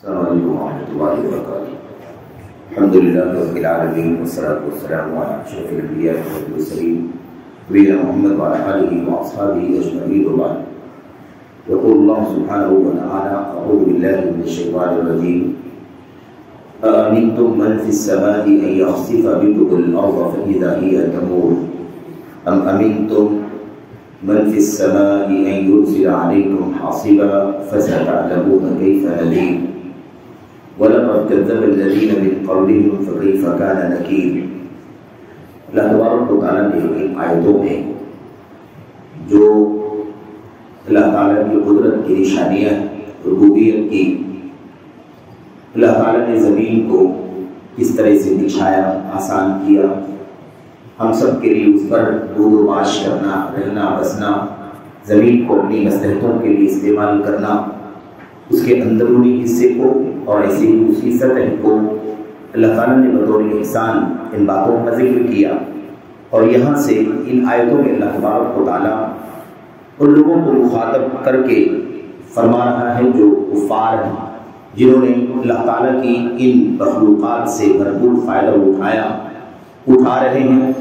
السلام علیکم ورحمۃ اللہ وبرکاتہ۔ الحمد للہ رب العالمین والصلاۃ والسلام علی اشرف الانبیاء والمرسلین نبینا محمد وعلی آلہ واصحابہ اجمعین وبعد۔ یقول اللہ سبحانہ وتعالی اعوذ باللہ من الشیطان الرجیم أأمنتم من في السماء أن يخسف بكم الأرض فإذا هي تمور أم أمنتم من في السماء أن يرسل عليكم حاصبا فستعلمون كيف نذير وَلَقَدْ كَذَّبَ الَّذِينَ مِنْ قَبْلِهِمْ فَكَيْفَ كَانَ نَكِيرِ۔ اللہ تبارک و تعالیٰ نے ان آیتوں میں جو اللہ تعالیٰ کی قدرت کی نشانیاں ربوبیت کی، اللہ تعالیٰ نے زمین کو کس طرح سے بچھایا، آسان کیا، ہم سب کے لیے اس پر دود و باش کرنا، رہنا بسنا، زمین کو اپنی مصلحتوں کے لیے استعمال کرنا، اس کے اندرونی حصے کو اور ایسے ہی دوسری سطح کو اللہ تعالیٰ نے بطور احسان ان باتوں کا ذکر کیا۔ اور یہاں سے ان آیتوں میں اللہ تبارک و تعالیٰ ان لوگوں کو مخاطب کر کے فرما رہا ہے جو کفار ہیں، جنہوں نے اللہ تعالیٰ کی ان مخلوقات سے بھرپور فائدہ اٹھا رہے ہیں،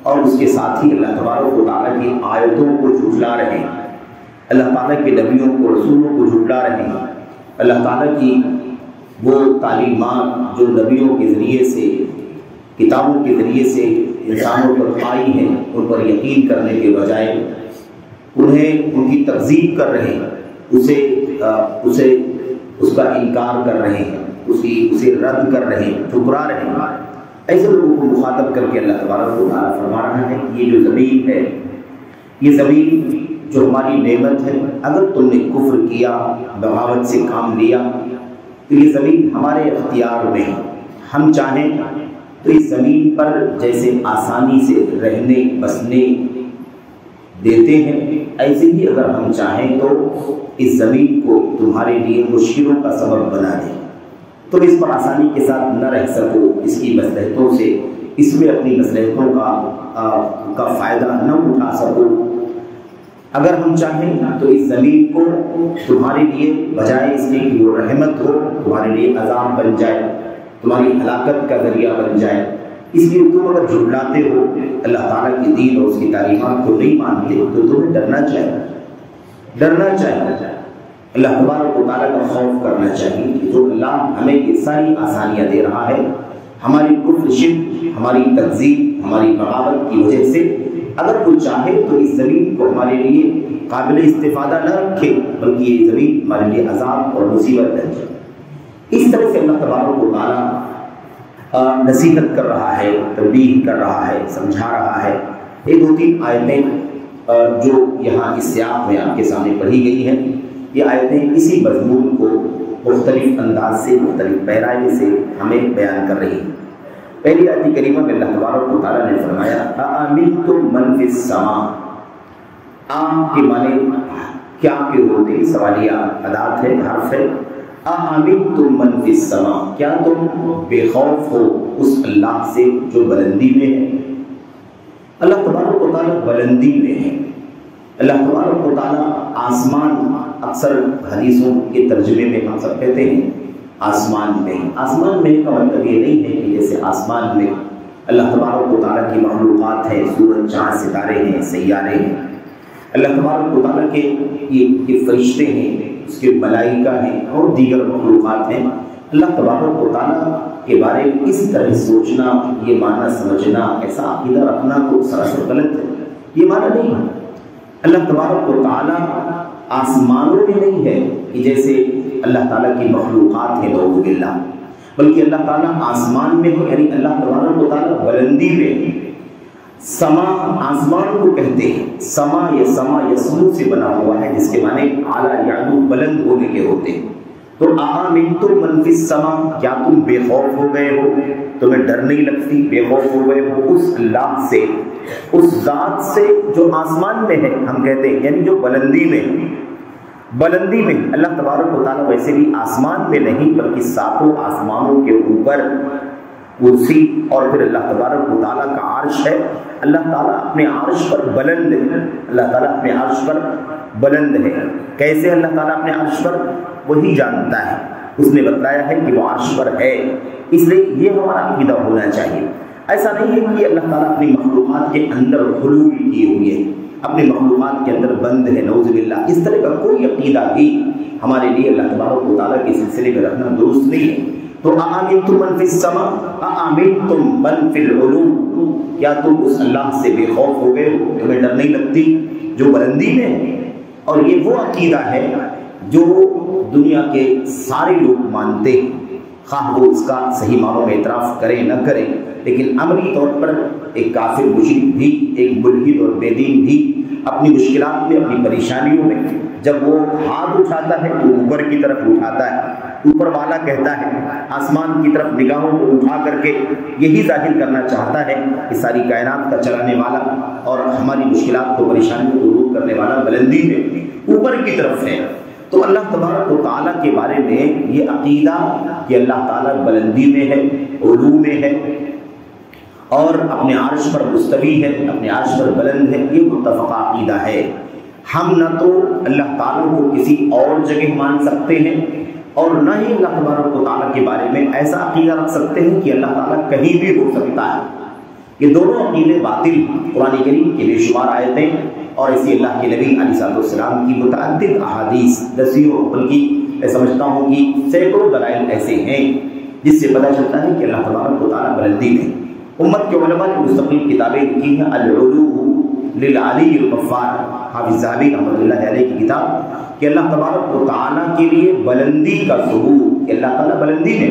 اور اس کے ساتھ ہی اللہ تبارک و تعالیٰ کی آیتوں کو جھٹلا رہے ہیں، اللہ تعالیٰ کے نبیوں کو، رسولوں کو جھٹلا رہے ہیں، اللہ تعالیٰ کی وہ تعلیمات جو نبیوں کے ذریعے سے، کتابوں کے ذریعے سے انسانوں پر آئی ہیں، ان پر یقین کرنے کے بجائے انہیں ان کی تکذیب کر رہے ہیں، اس کا انکار کر رہے ہیں، اسے رد کر رہے ہیں، ٹھکرا رہے ہیں۔ ایسے لوگوں کو مخاطب کر کے اللہ تبارک و تعالیٰ فرما رہا ہے کہ یہ جو زمین ہے، یہ زمین جو ہماری نعمت ہے، اگر تم نے کفر کیا، بغاوت سے کام لیا، تو یہ زمین ہمارے اختیار میں ہے۔ ہم چاہیں تو اس زمین پر جیسے آسانی سے رہنے بسنے دیتے ہیں، ایسے ہی اگر ہم چاہیں تو اس زمین کو تمہارے لیے مشکلوں کا سبب بنا دیں، تم اس پر آسانی کے ساتھ نہ رہ سکو، اس کی مصلحتوں سے، اس میں اپنی مصلحتوں کا فائدہ نہ اٹھا سکو۔ اگر ہم چاہیں تو اس زمین کو تمہارے لیے بجائے اس کے کہ وہ رحمت ہو، تمہارے لیے عذاب بن جائے، تمہاری ہلاکت کا ذریعہ بن جائے۔ اس لیے تم اگر جھٹلاتے ہو، اللہ تعالیٰ کی دین اور اس کی تعلیمات کو نہیں مانتے، تو تمہیں ڈرنا چاہیے، اللہ تبارک و تعالیٰ کا خوف کرنا چاہیے کہ جو اللہ ہمیں یہ ساری آسانیاں دے رہا ہے، ہماری کفر شرک، ہماری تکذیب، ہماری بغاوت کی وجہ سے اگر کوئی چاہے تو اس زمین کو ہمارے لیے قابل استفادہ نہ رکھے، بلکہ یہ زمین ہمارے لیے عذاب اور مصیبت بن جائے۔ اس طرح سے اللہ تبارک و تعالیٰ نصیحت کر رہا ہے، تنبیہ کر رہا ہے، سمجھا رہا ہے۔ یہ دو تین آیتیں جو یہاں اس سیاق میں آپ کے سامنے پڑھی گئی ہیں، یہ آیتیں اسی مضمون کو مختلف انداز سے، مختلف پیرائی سے ہمیں بیان کر رہی ہیں۔ پہلی آیت کریمہ میں اللہ تبارک و تعالیٰ نے فرمایا أَأَمِنْتُم مَّن فِي السَّمَاءِ، آم کے معنی کیا کے ہوتے، سوالیہ ادات ہے، حرف ہے۔ أَأَمِنْتُم مَّن فِي السَّمَاءِ، کیا تم بے خوف ہو اس اللہ سے جو بلندی میں ہے؟ اللہ تبارک و تعالیٰ بلندی میں ہے۔ اللہ تبارک و تعالیٰ آسمان، اکثر حدیثوں کے ترجمے میں ہم سب کہتے ہیں آسمان میں کا مطلب یہ نہیں ہے کہ جیسے آسمان میں اللہ تبارک و تعالیٰ کی مخلوقات ہیں، سورج، چاند، ستارے ہیں، سیارے ہیں، اللہ تبارک و تعالیٰ کے یہ فرشتے ہیں، اس کے ملائکہ ہیں اور دیگر مخلوقات ہیں۔ اللہ تبارک و تعالیٰ کے بارے میں اس طرح سوچنا، یہ معنی سمجھنا، ایسا عقیدہ رکھنا تو سراسر غلط ہے، یہ معنی نہیں ہے۔ اللہ تبارک و تعالیٰ آسمانوں میں نہیں ہے کہ جیسے اللہ تعالیٰ کی مخلوقات ہیں نعوذ باللہ، بلکہ اللہ تعالیٰ آسمان میں ہے، یعنی اللہ تبارک و تعالیٰ بلندی میں ہے۔ سما آسمان کو کہتے ہیں، سما یسمو سے بنا ہوا ہے، جس کے معنی اعلیٰ یعلو، بلند ہونے کے ہوتے ہیں۔ تو أَأَمِنْتُم مَّن فِي السَّمَاءِ، کیا تم بے خوف ہو گئے ہو، تمہیں ڈر نہیں لگتی، بے خوف ہو گئے ہو اس اللہ سے، اس ذات سے جو آسمان میں ہے، ہم کہتے ہیں یعنی جو بلندی میں اللہ تبارک و تعالیٰ ویسے بھی آسمان میں نہیں بلکہ ساتوں آسمانوں کے اوپر کرسی، اور پھر اللہ تبارک و تعالیٰ کا عرش ہے۔ اللہ تعالیٰ اپنے عرش پر بلند ہے، اللہ تعالیٰ اپنے عرش پر بلند ہے۔ کیسے اللہ تعالیٰ اپنے عرش پر، وہی جانتا ہے۔ اس نے بتلایا ہے کہ وہ عرش پر ہے، اس لیے یہ ہمارا عقیدہ ہونا چاہیے۔ ایسا نہیں ہے کہ اللہ تعالیٰ اپنی مخلوقات کے اندر خلوع کیے ہوئے ہے، اپنے مخلوقات کے اندر بند ہے، نعوذ باللہ، اس طرح کا کوئی عقیدہ بھی ہمارے لیے اللہ تبارک و تعالیٰ کے سلسلے میں رکھنا درست نہیں ہے۔ تو اَأَمِنْتُم مَّن فِي السَّمَاءِ اَأَمِنْتُم مَّن فِي الْعُلُوِّ، کیا تم اس اللہ سے بے خوف ہو گئے ہو، تمہیں ڈر نہیں لگتی جو بلندی میں ہے؟ اور یہ وہ عقیدہ ہے جو دنیا کے سارے لوگ مانتے ہیں، خواہ وہ اس کا صحیح معنوں میں اعتراف کریں نہ کریں، لیکن عملی طور پر ایک کافر مشرک بھی، ایک ملحد اور بے دین بھی اپنی مشکلات میں، اپنی پریشانیوں میں جب وہ ہاتھ اٹھاتا ہے تو اوپر کی طرف اٹھاتا ہے، اوپر والا کہتا ہے، آسمان کی طرف نگاہوں کو اٹھا کر کے یہی ظاہر کرنا چاہتا ہے کہ ساری کائنات کا چلانے والا اور ہماری مشکلات کو، پریشانیوں کو دور کرنے والا بلندی میں اوپر کی طرف ہے۔ تو اللہ تبارک و تعالیٰ کے بارے میں یہ عقیدہ کہ اللہ تعالیٰ بلندی میں ہے، علو میں ہے اور اپنے عرش پر مستوی ہے، اپنے عرش پر بلند ہے، یہ متفقہ عقیدہ ہے۔ ہم نہ تو اللہ تعالیٰ کو کسی اور جگہ مان سکتے ہیں اور نہ ہی اللہ تبارک و تعالیٰ کے بارے میں ایسا عقیدہ رکھ سکتے ہیں کہ اللہ تعالیٰ کہیں بھی ہو سکتا ہے۔ یہ دونوں عقیدے باطل، قرآن کریم کے بے شمار آیتیں اور اسی اللہ کے نبی علیہ السلام کی متعدد احادیث، دسیوں بلکہ میں سمجھتا ہوں کہ سینکڑوں دلائل ایسے ہیں جس سے پتہ چلتا ہے کہ اللہ تبارک و تعالیٰ بلندی میں۔ امت کے علماء نے مستقل کتابیں لکھی ہیں، العلو للعلی الغفار، حافظ ذہبی رحمۃ اللہ علیہ کی کتاب، کہ اللہ تبارک و تعالیٰ کے لیے بلندی کا ثبوت، کہ اللہ تعالیٰ بلندی میں۔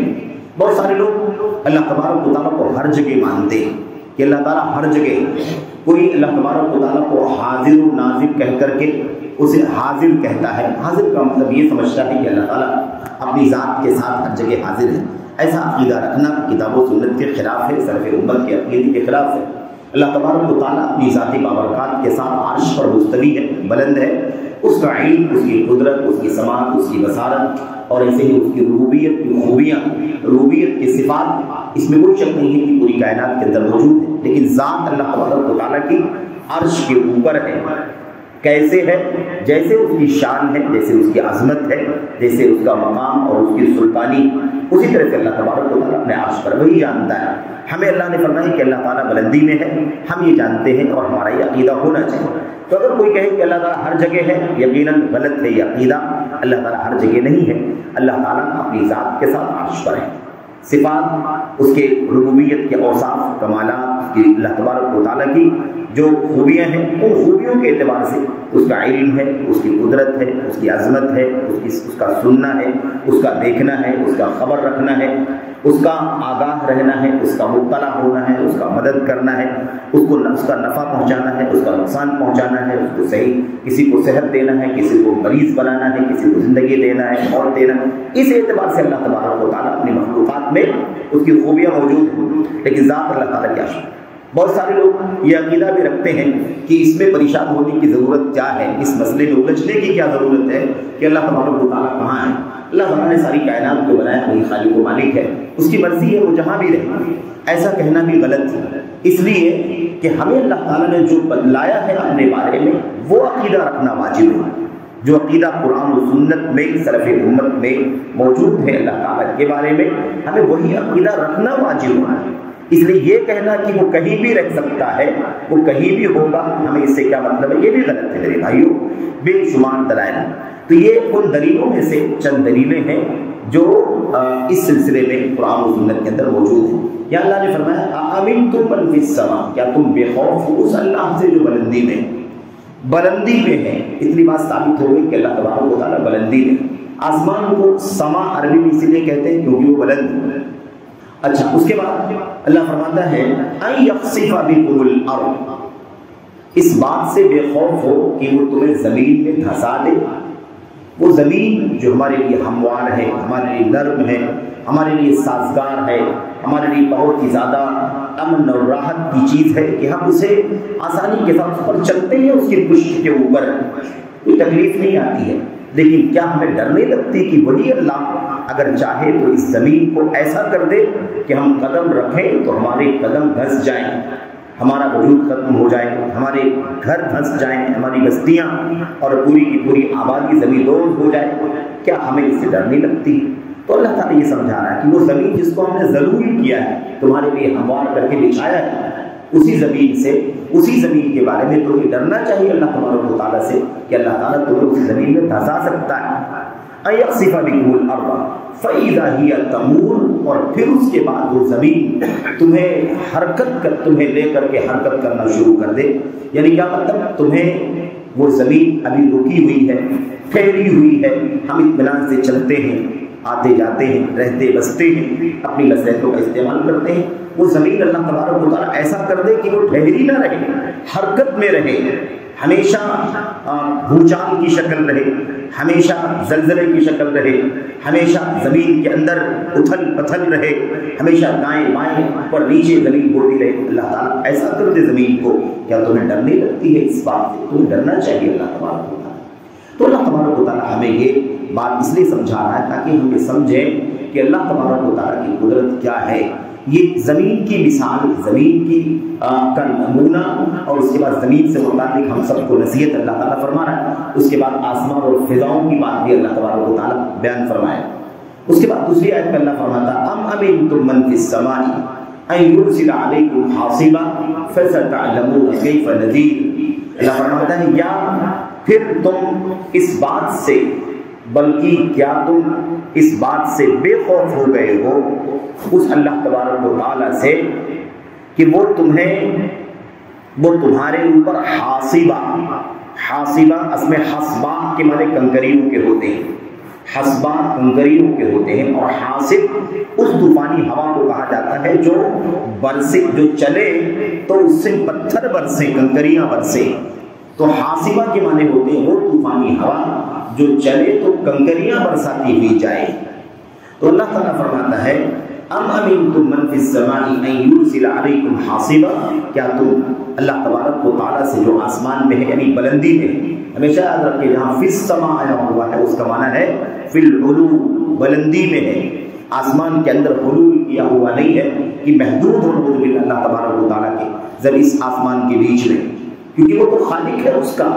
بہت سارے لوگ اللہ تبارک و تعالیٰ کو ہر جگہ مانتے ہیں کہ اللہ تعالیٰ ہر جگہ ہے۔ کوئی اللہ تبارک و تعالیٰ کو حاضر و ناظر کہہ کر کے اسے حاضر کہتا ہے، حاضر کا مطلب یہ سمجھتا ہے کہ اللہ تعالیٰ اپنی ذات کے ساتھ ہر جگہ حاضر ہے۔ ایسا عقیدہ رکھنا کتاب و سنت کے خلاف ہے، سلف امت کے عقیدے کے خلاف ہے۔ اللہ تبارک و تعالیٰ اپنی ذاتی بابرکات کے ساتھ عرش پر مستوی ہے، بلند ہے، اس کا علم، اس کی قدرت، اس کی سماعت، اس کی بصارت اور ایسے ہی اس کی ربوبیت کی خوبیاں، ربوبیت کی صفات، اس میں کوئی شک نہیں ہے کہ پوری کائنات کے اندر موجود ہے، لیکن ذات اللہ تبارک و تعالیٰ کی عرش کے اوپر ہے۔ کیسے ہے؟ جیسے اس کی شان ہے، جیسے اس کی عظمت ہے، جیسے اس کا مقام اور اس کی سلطانی، اسی طرح سے اللہ تبارک و تعالیٰ اپنے عرش پر وہی جانتا ہے۔ ہمیں اللہ نے فرمایا کہ اللہ تعالیٰ بلندی میں ہے، ہم یہ جانتے ہیں اور ہمارا یہ عقیدہ ہونا چاہیے۔ تو اگر کوئی کہے کہ اللہ تعالیٰ ہر جگہ ہے، یقیناً غلط ہے یہ عقیدہ۔ اللہ تعالیٰ ہر جگہ نہیں ہے، اللہ تعالیٰ اپنی ذات کے ساتھ عرش پر ہے۔ صفات، اس کے ربوبیت کے اوصاف، کمالات کی، اللہ تبارک و تعالیٰ کی جو خوبیاں ہیں، ان خوبیوں کے اعتبار سے اس کا علم ہے، اس کی قدرت ہے، اس کی عظمت ہے، اس کا سننا ہے، اس کا دیکھنا ہے، اس کا خبر رکھنا ہے، اس کا آگاہ رہنا ہے، اس کا مطلع ہونا ہے، اس کا مدد کرنا ہے، اس کا نفع پہنچانا ہے، اس کا نقصان پہنچانا ہے، اس کو صحیح، کسی کو صحت دینا ہے، کسی کو مریض بنانا ہے، کسی کو زندگی دینا ہے، موت دینا ہے۔ اس اعتبار سے اللہ تبارک و تعالیٰ اپنی مخلوقات میں اس کی خوبیاں موجود ہیں، لیکن ذات اللہ تعالیٰ کیا ہے؟ بہت سارے لوگ یہ عقیدہ بھی رکھتے ہیں کہ اس میں پریشان ہونے کی ضرورت کیا ہے، اس مسئلے میں الجھنے کی کیا ضرورت ہے کہ اللہ تبارک و تعالیٰ کہاں ہے؟ اللہ تعالیٰ نے ساری کائنات کو بنایا، وہی خالق و مالک ہے، اس کی مرضی ہے وہ جہاں بھی رہے۔ ایسا کہنا بھی غلط ہے، اس لیے کہ ہمیں اللہ تعالیٰ نے جو بتلایا ہے اپنے بارے میں وہ عقیدہ رکھنا واجب ہے۔ جو عقیدہ قرآن و سنت میں، سلف امت میں موجود ہے اللہ تعالیٰ کے بارے میں، ہمیں وہی عقیدہ رکھنا واجب ہے۔ اس لیے یہ کہنا کہ وہ کہیں بھی رہ سکتا ہے، وہ کہیں بھی ہوگا، ہمیں اس سے کیا مطلب ہے، یہ بھی غلط ہے میرے بھائیوں۔ بے شمار دلائل، تو یہ ان دلیلوں میں سے چند دلیلیں ہیں جو اس سلسلے میں قرآن و سنت کے اندر موجود ہیں۔ یا اللہ نے فرمایا اَأَمِنْتُم مَّن فِي السَّمَاءِ، کیا تم بے خوف ہو اس اللہ سے جو بلندی میں ہے۔ اتنی بات ثابت ہو گئی کہ اللہ تبارک و تعالیٰ بلندی میں۔ آسمان کو سما عربی میں اسی لیے کہتے ہیں کیونکہ وہ بلند۔ اچھا، اس کے بعد اللہ فرماتا ہے أَن يَخْسِفَ بِكُمُ الْأَرْضَ، اس بات سے بے خوف ہو کہ وہ تمہیں زمین میں دھسا دے۔ وہ زمین جو ہمارے لیے ہموار ہے، ہمارے لیے نرم ہے، ہمارے لیے سازگار ہے، ہمارے لیے بہت ہی زیادہ امن اور راحت کی چیز ہے کہ ہم اسے آسانی کے ساتھ پر چلتے ہیں، اس کی پشت کے اوپر کوئی تکلیف نہیں آتی ہے۔ لیکن کیا ہمیں ڈر نہیں لگتی کہ وہی اللہ اگر چاہے تو اس زمین کو ایسا کر دے کہ ہم قدم رکھیں تو ہمارے قدم دھس جائیں، ہمارا وجود ختم ہو جائے، ہمارے گھر دھس جائیں، ہماری بستیاں اور پوری کی پوری آبادی زمین دوز ہو جائے؟ کیا ہمیں اس سے ڈر نہیں لگتی؟ تو اللہ تعالیٰ یہ سمجھا رہا ہے کہ وہ زمین جس کو ہم نے ضرور کیا ہے تمہارے لیے ہموار کر کے بچھایا ہے، اسی زمین کے بارے میں تمہیں ڈرنا چاہیے اللہ تبارک و تعالیٰ سے کہ اللہ تعالیٰ تمہیں اسی زمین میں دھسا سکتا ہے۔ اَيَخْسِفَ بِكُمُ الْأَرْضَ فَإِذَا هِيَ تَمُورُ، اور پھر اس کے بعد وہ زمین تمہیں لے کر کے حرکت کرنا شروع کر دے۔ یعنی کیا مطلب؟ تمہیں وہ زمین ابھی رکی ہوئی ہے، ٹھہری ہوئی ہے، ہم اطمینان سے چلتے ہیں، آتے جاتے ہیں، رہتے بستے ہیں، اپنی لذتوں کا استعمال کرتے ہیں، وہ زمین اللہ تبارک و تعالیٰ ایسا کر دے کہ وہ ٹھہری نہ رہے، حرکت میں رہے، ہمیشہ بھوچال کی شکل رہے، ہمیشہ زلزلے کی شکل رہے، ہمیشہ زمین کے اندر اتھل پتھل رہے، ہمیشہ دائیں بائیں اور نیچے زمین ہوتی رہے۔ اللہ تعالیٰ ایسا کر دے زمین کو۔ کیا تمہیں ڈر نہیں لگتی ہے اس بات سے؟ تمہیں ڈرنا چاہیے اللہ تبارک و تعالیٰ۔ تو اللہ تبارک و تعالیٰ ہمیں یہ بات اس لیے سمجھا رہا ہے تاکہ ہم یہ سمجھیں کہ اللہ تبارک و تعالیٰ کی قدرت کیا ہے۔ یہ زمین کی مثال، زمین کی کا نمونہ، اور اس کے بعد زمین سے متعلق ہم سب کو نصیحت اللہ تعالیٰ فرما رہا ہے۔ اس کے بعد آسمان اور فضاؤں کی بات بھی اللہ تبارک و تعالیٰ بیان فرمائے۔ اس کے بعد دوسری آیت میں اللہ فرماتا ام امنتم من فی السماء ان یرسل علیکم حاصبا فستعلمون کیف نذیر۔ اللہ فرماتا ہے یا پھر تم اس بات سے، بلکہ کیا تم اس بات سے بے خوف ہو گئے ہو اس اللہ تبارک و تعالیٰ سے کہ وہ تمہارے اوپر حاصبہ اس میں حسبہ کے معنی کنکریوں کے ہوتے ہیں، حسبہ کنکریوں کے ہوتے ہیں، اور حاصب اس طوفانی ہوا کو کہا جاتا ہے جو برسے، جو چلے تو اس سے پتھر برسے، کنکریاں برسے۔ تو حاصبہ کے معنی ہوتے ہیں وہ طوفانی ہوا جو چلے تو کنکریاں برساتی ہوئی جائے۔ تو اللہ تعالیٰ فرماتا ہے ام امنتم من فی السماء ان یرسل علیکم حاصبا، کیا تم اللہ تبارک و تعالیٰ سے جو آسمان میں ہے، یعنی بلندی میں ہے، ہمیشہ یاد رکھیں جہاں فی السماء آیا ہوا ہے اس کا معنی ہے فی العلو، بلندی میں ہے، آسمان کے اندر حلول کیا ہوا نہیں ہے کہ محدود حدود میں اللہ تبارک و تعالیٰ کے ذریعے اس آسمان کے بیچ میں، کیونکہ وہ تو خالق ہے اس کا۔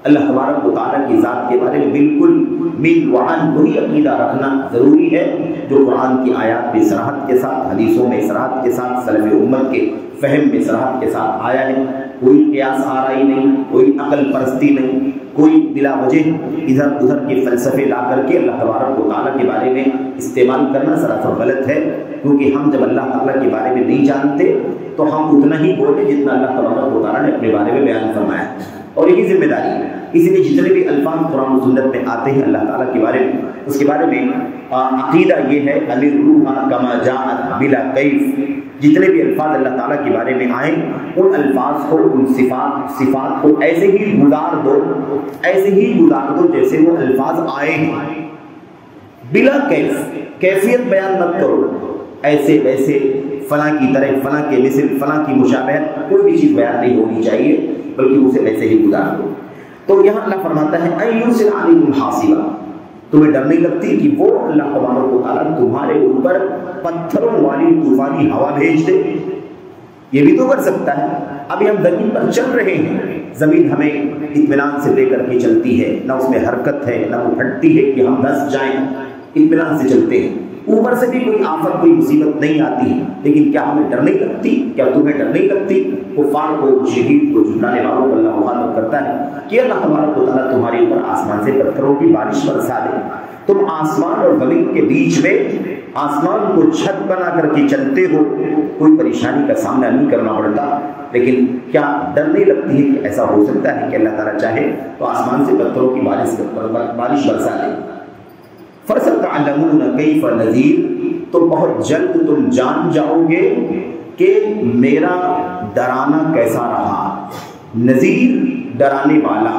اللہ تبارک و تعالیٰ کی ذات کے بارے میں بالکل من وعن وہی عقیدہ رکھنا ضروری ہے جو قرآن کی آیات میں صراحت کے ساتھ، حدیثوں میں صراحت کے ساتھ، سلف امت کے فہم میں صراحت کے ساتھ آیا ہے۔ کوئی قیاس آرائی نہیں، کوئی عقل پرستی نہیں، کوئی بلا وجہ ادھر ادھر کے فلسفے لا کر کے اللہ تبارک و تعالیٰ کے بارے میں استعمال کرنا سراسر غلط ہے، کیونکہ ہم جب اللہ تعالیٰ کے بارے میں نہیں جانتے تو ہم اتنا ہی بولیں جتنا اللہ تبارک و تعالیٰ نے اپنے بارے میں بیان فرمایا، اور یہی ذمہ داری ہے۔ اسی لیے جتنے بھی الفاظ قرآن و سنت میں آتے ہیں اللہ تعالیٰ کے بارے میں، اس کے بارے میں عقیدہ یہ ہے اَمِرُّوهَا كَمَا جَاءَتْ بِلَا كَيْفٍ، جتنے بھی الفاظ اللہ تعالیٰ کے بارے میں آئیں ان الفاظ کو، ان صفات کو ایسے ہی گزار دو جیسے وہ الفاظ آئے ہیں، بلا کیفیت بیان مت کرو، ایسے ویسے فلاں کی طرح، فلاں کے مثل، فلاں کی مشابہت، کوئی بھی چیز بیان نہیں ہونی چاہیے بلکہ اسے ایسے ہی گزار دو۔ تو یہاں اللہ فرماتا ہے اَن یرسل علیکم حاصبا، تمہیں ڈر نہیں لگتی کہ وہ اللہ تبارک و تعالیٰ تمہارے اوپر پتھروں والی طوفانی ہوا بھیج دے؟ یہ بھی تو کر سکتا ہے۔ ابھی ہم زمین پر چل رہے ہیں، زمین ہمیں اطمینان سے لے کر کے چلتی ہے، نہ اس میں حرکت ہے، نہ وہ پھٹتی ہے کہ ہم دھس جائیں، اطمینان سے چلتے ہیں، اوپر سے بھی کوئی آفت، کوئی مصیبت نہیں آتی، لیکن کیا ہمیں ڈر نہیں لگتی؟ کیا تمہیں ڈر نہیں لگتی؟ کفار کو، شہید کو، جھٹلانے والوں کو اللہ مخاطب کرتا ہے کہ اللہ تبارک و تعالیٰ تمہارے اوپر آسمان سے پتھروں کی بارش برسا دے، تم آسمان اور زمین کے بیچ میں آسمان کو چھت بنا کر کے چلتے ہو، کوئی پریشانی کا سامنا نہیں کرنا پڑتا، لیکن کیا ڈر نہیں لگتی ہے کہ ایسا ہو سکتا ہے کہ اللہ تعالیٰ چاہے تو آسمان سے پتھروں کی بارش برسا دے؟ فَسَتَعْلَمُونَ كَيْفَ نَذِيرٌ، تو بہت جلد تم جان جاؤ گے کہ میرا ڈرانا کیسا رہا۔ نذیر ڈرانے والا،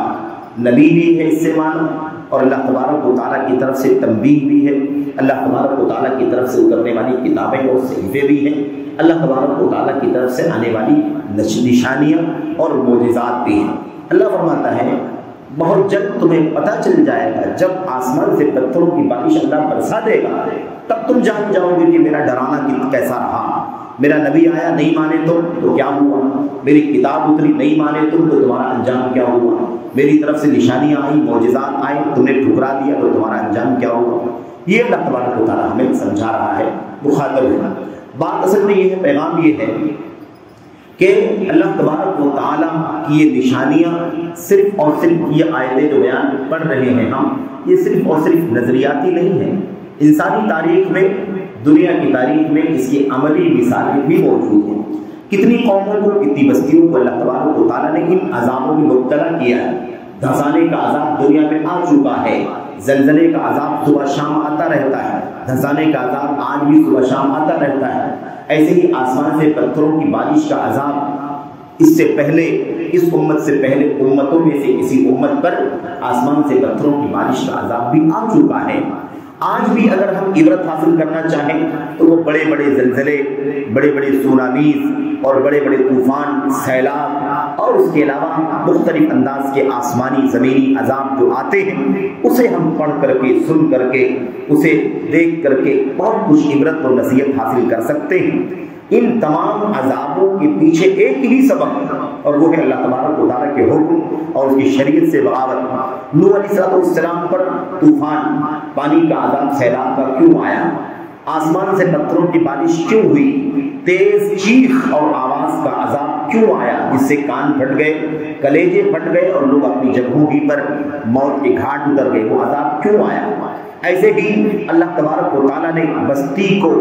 نبی بھی ہے اس سے معنی، اور اللہ تبارک و تعالیٰ کی طرف سے تنبیہ بھی ہے، اللہ تبارک و تعالیٰ کی طرف سے اترنے والی کتابیں اور صحیفے بھی ہیں، اللہ تبارک و تعالیٰ کی طرف سے آنے والی نشانیاں اور معجزات بھی ہیں۔ اللہ فرماتا ہے بہت جلد تمہیں پتہ چل جائے گا، جب آسمان سے پتھروں کی بارش اللہ برسا دے گا تب تم جان جاؤ گے کہ میرا ڈرانا کیسا رہا۔ میرا نبی آیا نہیں مانے تو کیا ہوا، میری کتاب اتری نہیں مانے تو تمہارا انجام کیا ہوا، میری طرف سے نشانیاں آئیں، معجزات آئیں، تم نے ٹھکرا دیا تو تمہارا انجام کیا ہوا۔ یہ اللہ تبارک و تعالیٰ ہمیں سمجھا رہا ہے، مخاطب ہے۔ بات اصل میں یہ ہے، پیغام یہ ہے کہ اللہ تبارک و تعالیٰ کی یہ نشانیاں صرف اور صرف یہ آیتیں جو بیان پڑھ رہے ہیں ہم، یہ صرف اور صرف نظریاتی نہیں ہیں۔ انسانی تاریخ میں، دنیا کی تاریخ میں اس کی عملی مثالیں بھی موجود ہیں۔ کتنی قوموں کو، کتنی بستیوں کو اللہ تبارک و تعالیٰ نے ان عذابوں میں مبتلا کیا ہے۔ دھنسانے کا عذاب دنیا میں آ چکا ہے، زلزلے کا عذاب صبح شام آتا رہتا ہے، دھنسانے کا عذاب آج بھی صبح شام آتا رہتا ہے۔ ایسے ہی آسمان سے پتھروں کی بارش کا عذاب اس سے پہلے، اس امت سے پہلے امتوں میں سے کسی امت پر آسمان سے پتھروں کی بارش کا عذاب بھی آ چکا ہے۔ آج بھی اگر ہم عبرت حاصل کرنا چاہیں تو وہ بڑے بڑے زلزلے، بڑے بڑے سونامیز اور بڑے بڑے طوفان، سیلاب اور اس کے علاوہ مختلف انداز کے آسمانی زمینی عذاب جو آتے ہیں، اسے ہم پڑھ کر کے، سن کر کے، اسے دیکھ کر کے بہت کچھ عبرت اور نصیحت حاصل کر سکتے ہیں۔ ان تمام عذابوں کے پیچھے ایک ہی سبب ہے، اور وہ ہے اللہ تبارک و تعالیٰ کے حکم اور اس کی شریعت سے بغاوت۔ نوح علیہ السلام پر طوفان، پانی کا عذاب، سیلاب کا کیوں آیا؟ آسمان سے پتھروں کی بارش کیوں ہوئی؟ تیز چیخ اور آواز کا عذاب کیوں آیا، جس سے کان پھٹ گئے، کلیجے پھٹ گئے اور لوگ اپنی جگہوں ہی پر موت کے گھاٹ اتر گئے؟ وہ عذاب کیوں آیا؟ ایسے ہی اللہ تبارک و تعالیٰ نے بستی کو،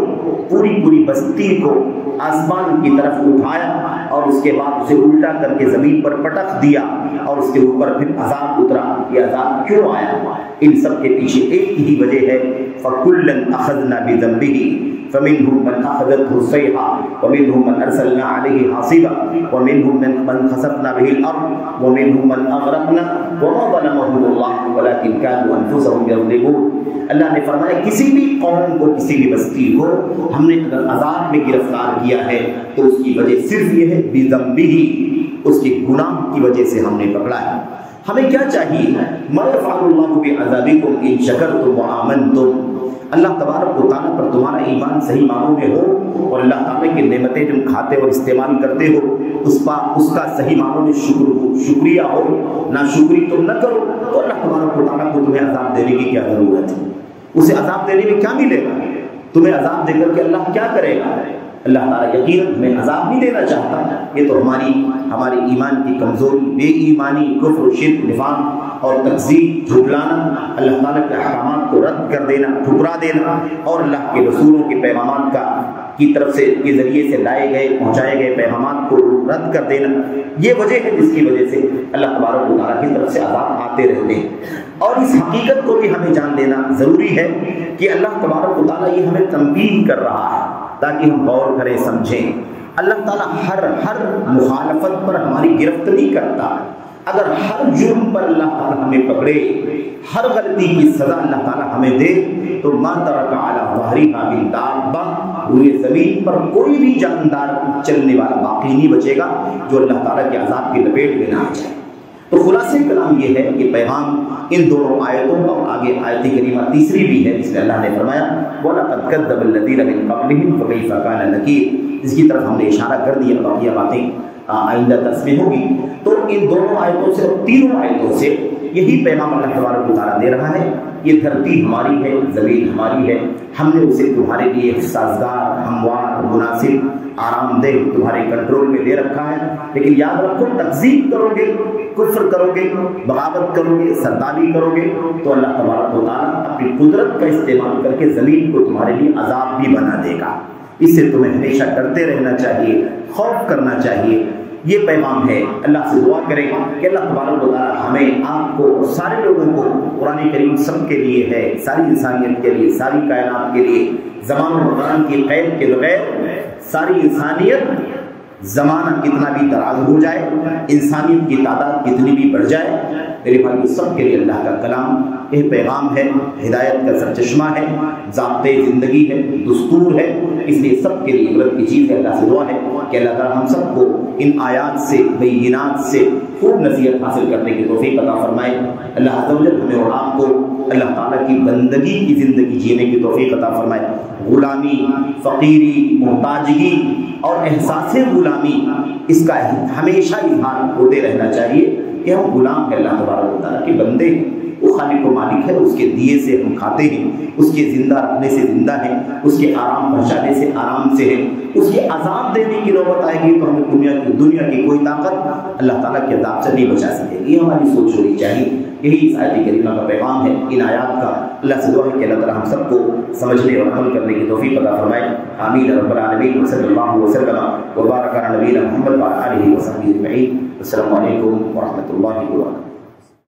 پوری بستی کو آسمان کی طرف اٹھایا اور اس کے بعد اسے الٹا کر کے زمین پر پٹک دیا اور اس کے اوپر پھر عذاب اترا۔ یہ عذاب کیوں آیا؟ ان سب کے پیچھے ایک ہی وجہ ہے، فَكُلًّا أَخَذْنَا بِذَنبِهِ فَمِنْهُمْ مَنْ أَخَذَتْهُ الصَّيْحَةُ وَمِنْهُمْ مَنْ أَرْسَلْنَا عَلَيْهِ حَاصِبًا وَمِنْهُمْ مَنْ خَسَفْنَا بِهِ الْأَرْضَ وَمِنْهُمْ مَنْ أَغْرَقْنَا وَمَا ظَلَمَهُمُ اللَّهُ وَلَكِنْ كَانُوا أَنفُسَهُمْ يَظْلِمُونَ۔ اللہ نے فرمایا کسی بھی قوم کو، کسی بھی بستی کو ہم نے اگر عذاب میں گرفتار کیا ہے تو اس کی وجہ صرف یہ ہے، بِذَنبِهِ، اس کے گناہ کی وجہ سے ہم نے پکڑا ہے۔ ہمیں کیا چاہیے؟ مَا يَفْعَلُ اللَّهُ بِعَذَابِكُمْ إِن شَكَرْتُمْ وَآمَنْتُمْ۔ اللہ تبارک و تعالیٰ پر تمہارا ایمان صحیح معنوں میں ہو اور اللہ تعالیٰ کی نعمتیں تم کھاتے اور استعمال کرتے ہو، اس کا صحیح معنوں میں شکریہ ہو، ناشکری تم نہ کرو، تو اللہ تبارک و تعالیٰ کو تمہیں عذاب دینے کی کیا ضرورت ہے؟ اسے عذاب دینے میں کیا ملے گا؟ تمہیں عذاب دے کر کے اللہ کیا کرے گا؟ اللہ تعالیٰ یقیناً ہمیں عذاب نہیں دینا چاہتا۔ یہ تو ہماری ایمان کی کمزوری، بے ایمانی، کفر، شرک، نفاق اور تکذیب، جھٹلانا، اللہ تعالیٰ کے احکامات کو رد کر دینا، ٹھکرا دینا اور اللہ کے رسولوں کے پیغامات کی طرف سے کے ذریعے سے لائے گئے، پہنچائے گئے پیغامات کو رد کر دینا، یہ وجہ ہے جس کی وجہ سے اللہ تبارک و تعالیٰ کی طرف سے عذاب آتے رہتے ہیں۔ اور اس حقیقت کو بھی ہمیں جان لینا ضروری ہے کہ اللہ تبارک و تعالیٰ یہ ہمیں تنبیہ کر رہا ہے تاکہ ہم غور کریں، سمجھیں۔ اللہ تعالیٰ ہر مخالفت پر ہماری گرفت نہیں کرتا۔ اگر ہر جرم پر اللہ تعالیٰ ہمیں پکڑے، ہر غلطی کی سزا اللہ تعالیٰ ہمیں دے، تو ما ترک علی ظہرہا من دابہ، روئے زمین پر کوئی بھی جاندار چلنے والا باقی نہیں بچے گا جو اللہ تعالیٰ کے عذاب کی لپیٹ میں نہ آ جائے۔ تو خلاصہ کلام یہ ہے کہ پیغام ان دونوں آیتوں کا، اور آگے آیت کریمہ تیسری بھی ہے جس میں اللہ نے فرمایا وَلَقَدْ كَذَّبَ الَّذِينَ مِن قَبْلِهِمْ فَكَيْفَ كَانَ نَكِيرِ، اس کی طرف ہم نے اشارہ کر دیا، باقی باتیں آئندہ درس میں ہوگی۔ تو ان دونوں آیتوں سے اور تینوں آیتوں سے یہی پیغام اللہ تبارک و تعالیٰ دے رہا ہے، یہ دھرتی ہماری ہے، زمین ہماری ہے، ہم نے اسے تمہارے لیے سازگار، ہموار، مناسب، آرام دہ تمہارے کنٹرول میں دے رکھا ہے، لیکن یاد رکھو تکذیب کرو گے، کفر کرو گے، بغاوت کرو گے، سرداری کرو گے، تو اللہ تبارک و تعالیٰ اپنی قدرت کا استعمال کر کے زمین کو تمہارے لیے عذاب بھی بنا دے گا۔ اس سے تمہیں ہمیشہ ڈرتے رہنا چاہیے، خوف کرنا چاہیے۔ یہ پیغام ہے، اللہ سے دعا کریں کہ اللہ تبارک و تعالیٰ ہمیں، آپ کو، سارے لوگوں کو، قرآن کریم سب کے لیے ہے، ساری انسانیت کے لیے، ساری کائنات کے لیے، زمان و مکان کی قید کے بغیر ساری انسانیت، زمانہ کتنا بھی دراز ہو جائے، انسانیت کی تعداد کتنی بھی بڑھ جائے، میرے بھائی سب کے لیے اللہ کا کلام یہ پیغام ہے، ہدایت کا سرچشمہ ہے، ضابطۂ زندگی ہے، دستور ہے، اس لیے سب کے لیے عبرت کی چیز ہے۔ اللہ سے دعا ہے کہ اللہ تعالیٰ ہم سب کو ان آیات سے، بینات سے خوب نصیحت حاصل کرنے کی توفیق عطا فرمائے۔ اللہ عز و جل ہمیں اور آپ کو اللہ تعالیٰ کی بندگی کی زندگی جینے کی توفیق عطا فرمائے۔ غلامی، فقیری، محتاجگی اور احساس غلامی، اس کا ہمیشہ اظہار ہوتے رہنا چاہیے کہ ہم غلام ہیں، اللہ تبارک و تعالیٰ کے بندے ہیں۔ وہ خالق و مالک ہے، اس کے دیے سے ہم کھاتے ہیں، اس کے زندہ رکھنے سے زندہ ہیں، اس کے آرام پہنچانے سے آرام سے ہیں، اس کے عذاب دینے کی نوبت آئے گی تو ہمیں دنیا کی کوئی طاقت اللہ تعالیٰ کے عذاب سے نہیں بچا سکے گی۔ یہ ہماری سوچ ہونی چاہیے، یہی اس آیت کریمہ کا پیغام ہے۔ ان آیات کا اللہ سے دعا ہے کہ اللہ تعالیٰ ہم سب کو سمجھنے اور عمل کرنے کی توفیق عطا فرمائے، آمین رب العالمین۔ صلی اللہ وسلم وبارک علی نبینا محمد وعلی آلہ وصحبہ اجمعین۔ السلام علیکم ورحمۃ اللہ وبرکاتہ۔